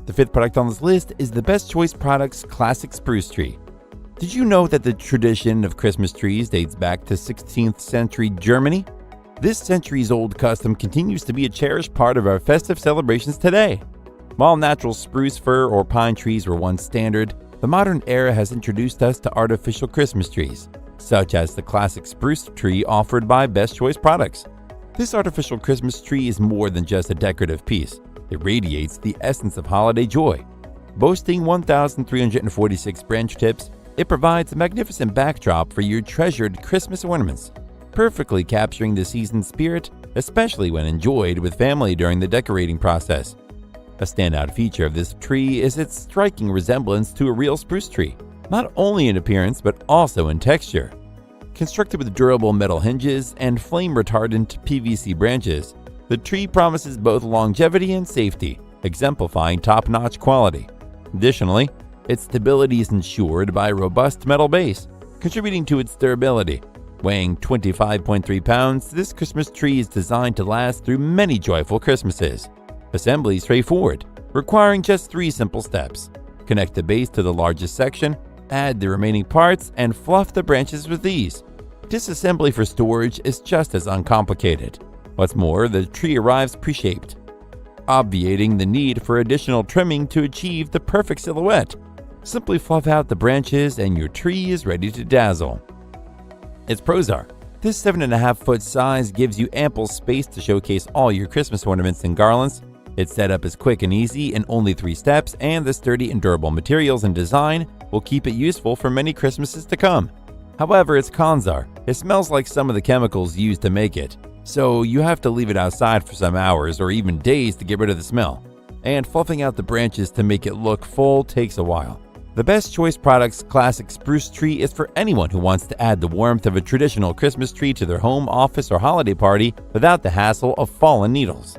The fifth product on this list is the Best Choice Products Classic Spruce Tree. Did you know that the tradition of Christmas trees dates back to 16th century Germany? This centuries-old custom continues to be a cherished part of our festive celebrations today. While natural spruce, fir, or pine trees were once standard, the modern era has introduced us to artificial Christmas trees, such as the classic spruce tree offered by Best Choice Products. This artificial Christmas tree is more than just a decorative piece. It radiates the essence of holiday joy. Boasting 1,346 branch tips, it provides a magnificent backdrop for your treasured Christmas ornaments, perfectly capturing the season's spirit, especially when enjoyed with family during the decorating process. A standout feature of this tree is its striking resemblance to a real spruce tree, not only in appearance but also in texture. Constructed with durable metal hinges and flame-retardant PVC branches, the tree promises both longevity and safety, exemplifying top-notch quality. Additionally, its stability is ensured by a robust metal base, contributing to its durability. Weighing 25.3 pounds, this Christmas tree is designed to last through many joyful Christmases. Assembly is straightforward, requiring just 3 simple steps. Connect the base to the largest section, add the remaining parts, and fluff the branches with ease. Disassembly for storage is just as uncomplicated. What's more, the tree arrives pre-shaped, obviating the need for additional trimming to achieve the perfect silhouette. Simply fluff out the branches and your tree is ready to dazzle. Its pros are: this 7.5-foot size gives you ample space to showcase all your Christmas ornaments and garlands. Its setup is quick and easy in only 3 steps, and the sturdy and durable materials and design will keep it useful for many Christmases to come. However, its cons are: it smells like some of the chemicals used to make it, so you have to leave it outside for some hours or even days to get rid of the smell. And fluffing out the branches to make it look full takes a while. The Best Choice Products Classic Spruce Tree is for anyone who wants to add the warmth of a traditional Christmas tree to their home, office, or holiday party without the hassle of fallen needles.